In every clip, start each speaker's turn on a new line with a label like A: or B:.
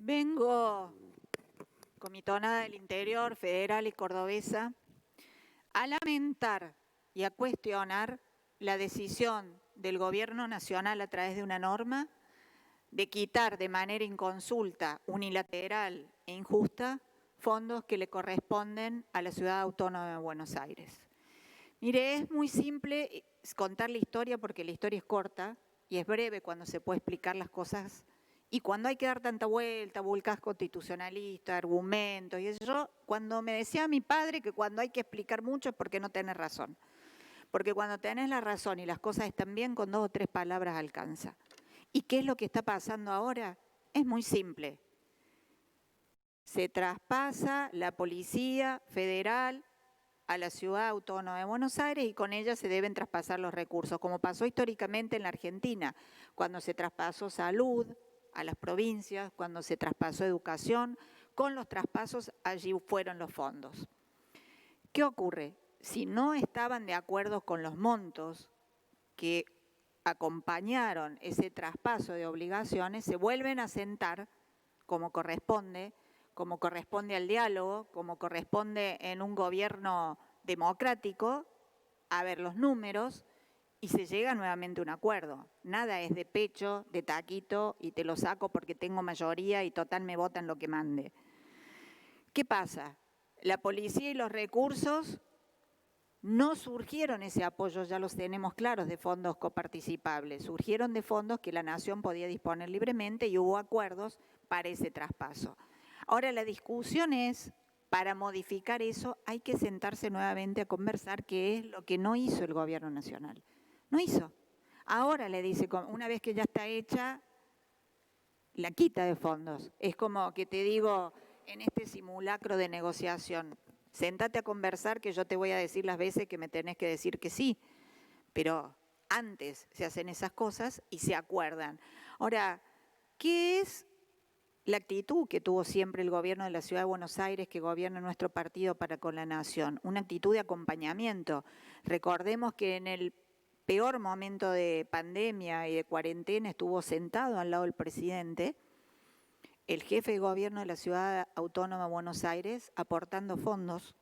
A: Vengo con mi tonada del interior, federal y cordobesa, a lamentar y a cuestionar la decisión del gobierno nacional a través de una norma de quitar de manera inconsulta, unilateral e injusta fondos que le corresponden a la Ciudad Autónoma de Buenos Aires. Mire, es muy simple contar la historia porque la historia es corta y es breve cuando se puede explicar las cosas. Y cuando hay que dar tanta vuelta, vulcas constitucionalistas, argumentos, y eso, cuando me decía mi padre que cuando hay que explicar mucho es porque no tenés razón. Porque cuando tenés la razón y las cosas están bien, con 2 o 3 palabras alcanza. ¿Y qué es lo que está pasando ahora? Es muy simple. Se traspasa la Policía Federal a la Ciudad Autónoma de Buenos Aires y con ella se deben traspasar los recursos, como pasó históricamente en la Argentina, cuando se traspasó salud a las provincias, cuando se traspasó educación, con los traspasos allí fueron los fondos. ¿Qué ocurre? Si no estaban de acuerdo con los montos que acompañaron ese traspaso de obligaciones, se vuelven a sentar como corresponde al diálogo, como corresponde en un gobierno democrático, a ver los números y se llega nuevamente a un acuerdo. Nada es de pecho, de taquito y te lo saco porque tengo mayoría y total me votan lo que mande. ¿Qué pasa? La policía y los recursos no surgieron ese apoyo, ya los tenemos claros, de fondos coparticipables. Surgieron de fondos que la nación podía disponer libremente y hubo acuerdos para ese traspaso. Ahora la discusión es, para modificar eso hay que sentarse nuevamente a conversar, qué es lo que no hizo el gobierno nacional. No hizo. Ahora le dice, una vez que ya está hecha, la quita de fondos. Es como que te digo en este simulacro de negociación, sentate a conversar que yo te voy a decir las veces que me tenés que decir que sí, pero antes se hacen esas cosas y se acuerdan. Ahora, ¿qué es la actitud que tuvo siempre el gobierno de la Ciudad de Buenos Aires, que gobierna nuestro partido para con la nación? Una actitud de acompañamiento. Recordemos que en el peor momento de pandemia y de cuarentena estuvo sentado al lado del presidente, el jefe de gobierno de la Ciudad Autónoma de Buenos Aires, aportando fondos.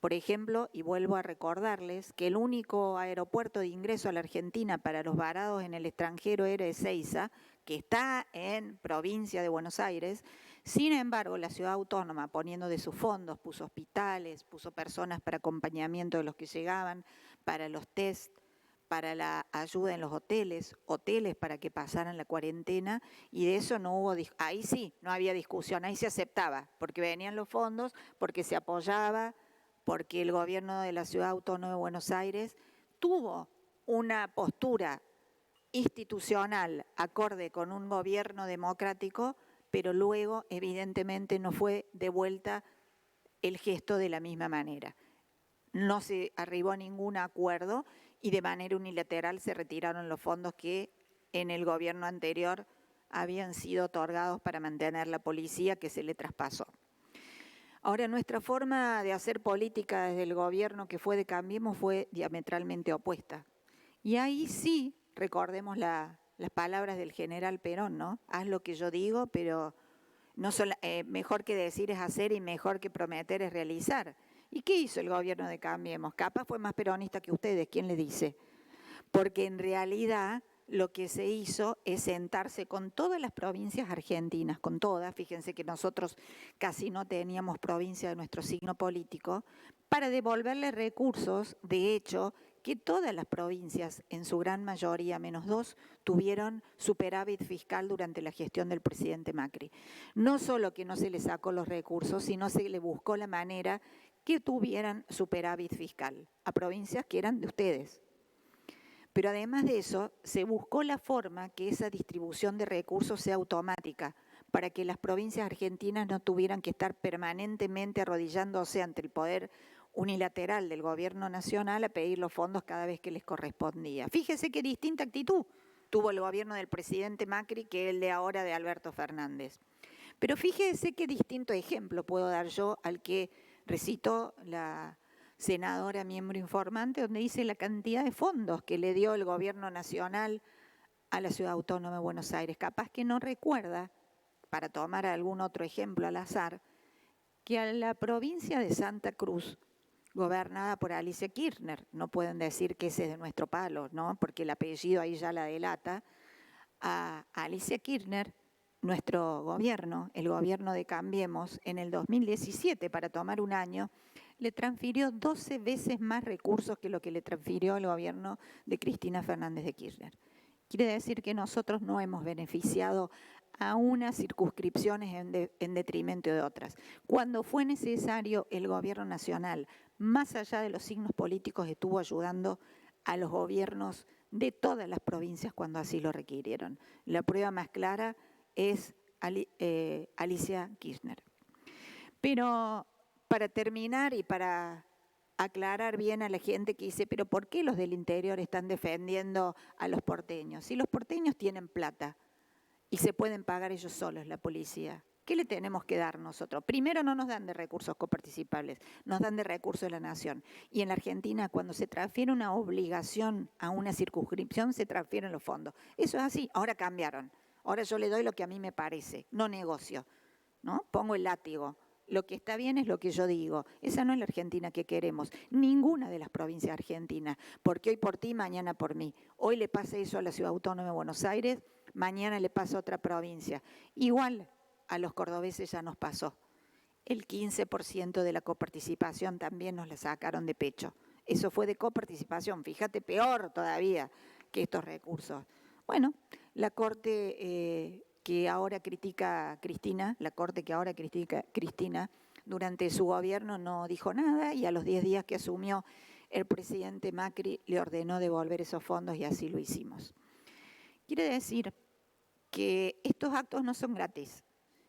A: Por ejemplo, y vuelvo a recordarles que el único aeropuerto de ingreso a la Argentina para los varados en el extranjero era Ezeiza, que está en provincia de Buenos Aires. Sin embargo, la Ciudad Autónoma, poniendo de sus fondos, puso hospitales, puso personas para acompañamiento de los que llegaban, para los test, para la ayuda en los hoteles para que pasaran la cuarentena, y de eso no hubo, ahí sí, no había discusión, ahí se aceptaba, porque venían los fondos, porque se apoyaba, porque el gobierno de la Ciudad Autónoma de Buenos Aires tuvo una postura institucional acorde con un gobierno democrático, pero luego evidentemente no fue de vuelta el gesto de la misma manera. No se arribó a ningún acuerdo y de manera unilateral se retiraron los fondos que en el gobierno anterior habían sido otorgados para mantener la policía, que se le traspasó. Ahora, nuestra forma de hacer política desde el gobierno que fue de Cambiemos fue diametralmente opuesta. Y ahí sí, recordemos las palabras del general Perón, ¿no? Haz lo que yo digo, pero no mejor que decir es hacer y mejor que prometer es realizar. ¿Y qué hizo el gobierno de Cambiemos? Capaz fue más peronista que ustedes, ¿quién le dice? Porque en realidad lo que se hizo es sentarse con todas las provincias argentinas, con todas, fíjense que nosotros casi no teníamos provincia de nuestro signo político, para devolverle recursos, de hecho, que todas las provincias, en su gran mayoría, menos 2, tuvieron superávit fiscal durante la gestión del presidente Macri. No solo que no se le sacó los recursos, sino se le buscó la manera que tuvieran superávit fiscal a provincias que eran de ustedes. Pero además de eso, se buscó la forma que esa distribución de recursos sea automática, para que las provincias argentinas no tuvieran que estar permanentemente arrodillándose ante el poder unilateral del gobierno nacional a pedir los fondos cada vez que les correspondía. Fíjese qué distinta actitud tuvo el gobierno del presidente Macri que el de ahora de Alberto Fernández. Pero fíjese qué distinto ejemplo puedo dar yo al que recitó la senadora miembro informante, donde dice la cantidad de fondos que le dio el gobierno nacional a la Ciudad Autónoma de Buenos Aires. Capaz que no recuerda para tomar algún otro ejemplo al azar, que a la provincia de Santa Cruz, gobernada por Alicia Kirchner, no pueden decir que ese es de nuestro palo, ¿no? Porque el apellido ahí ya la delata, a Alicia Kirchner, nuestro gobierno, el gobierno de Cambiemos, en el 2017, para tomar un año, le transfirió 12 veces más recursos que lo que le transfirió el gobierno de Cristina Fernández de Kirchner. Quiere decir que nosotros no hemos beneficiado a unas circunscripciones en detrimento de otras. Cuando fue necesario, el gobierno nacional, más allá de los signos políticos, estuvo ayudando a los gobiernos de todas las provincias cuando así lo requirieron. La prueba más clara es Alicia Kirchner. Pero para terminar y para aclarar bien a la gente que dice, pero ¿por qué los del interior están defendiendo a los porteños? Si los porteños tienen plata y se pueden pagar ellos solos la policía, ¿qué le tenemos que dar nosotros? Primero, no nos dan de recursos coparticipables, nos dan de recursos de la nación. Y en la Argentina, cuando se transfiere una obligación a una circunscripción, se transfieren los fondos. Eso es así, ahora cambiaron. Ahora yo le doy lo que a mí me parece, no negocio, ¿no? Pongo el látigo. Lo que está bien es lo que yo digo. Esa no es la Argentina que queremos. Ninguna de las provincias argentinas. Porque hoy por ti, mañana por mí. Hoy le pasa eso a la Ciudad Autónoma de Buenos Aires, mañana le pasa a otra provincia. Igual a los cordobeses ya nos pasó. El 15% de la coparticipación también nos la sacaron de pecho. Eso fue de coparticipación. Fíjate, peor todavía que estos recursos. Bueno, la Corte que ahora critica Cristina, la Corte que ahora critica Cristina, durante su gobierno no dijo nada y a los 10 días que asumió el presidente Macri le ordenó devolver esos fondos y así lo hicimos. Quiere decir que estos actos no son gratis.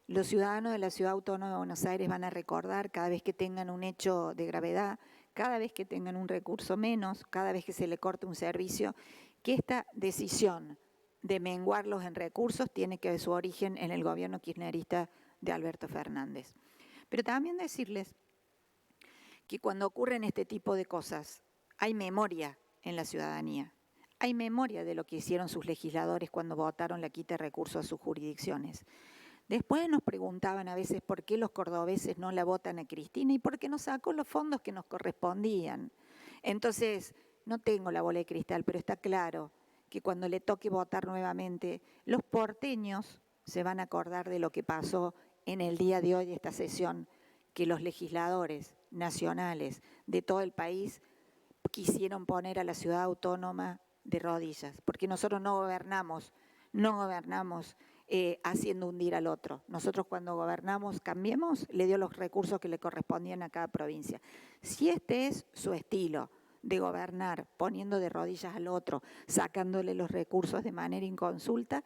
A: Los ciudadanos de la Ciudad Autónoma de Buenos Aires van a recordar cada vez que tengan un hecho de gravedad, cada vez que tengan un recurso menos, cada vez que se le corte un servicio, que esta decisión de menguarlos en recursos tiene que ver su origen en el gobierno kirchnerista de Alberto Fernández. Pero también decirles que cuando ocurren este tipo de cosas, hay memoria en la ciudadanía. Hay memoria de lo que hicieron sus legisladores cuando votaron la quita de recursos a sus jurisdicciones. Después nos preguntaban a veces por qué los cordobeses no la votan a Cristina y por qué no sacó los fondos que nos correspondían. Entonces, no tengo la bola de cristal, pero está claro que cuando le toque votar nuevamente, los porteños se van a acordar de lo que pasó en el día de hoy de esta sesión, que los legisladores nacionales de todo el país quisieron poner a la Ciudad Autónoma de rodillas, porque nosotros no gobernamos haciendo hundir al otro. Nosotros cuando gobernamos, Cambiemos, le dio los recursos que le correspondían a cada provincia. Si este es su estilo de gobernar, poniendo de rodillas al otro, sacándole los recursos de manera inconsulta,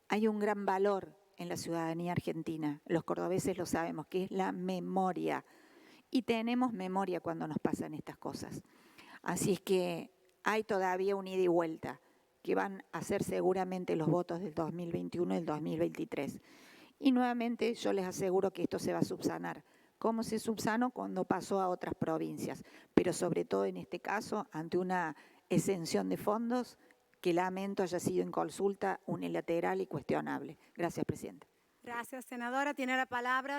A: hay un gran valor en la ciudadanía argentina. Los cordobeses lo sabemos, que es la memoria. Y tenemos memoria cuando nos pasan estas cosas. Así es que hay todavía un ida y vuelta, que van a ser seguramente los votos del 2021 y del 2023. Y nuevamente yo les aseguro que esto se va a subsanar. ¿Cómo se subsanó? Cuando pasó a otras provincias, pero sobre todo en este caso, ante una exención de fondos que lamento haya sido en consulta unilateral y cuestionable. Gracias, Presidenta.
B: Gracias, senadora. Tiene la palabra.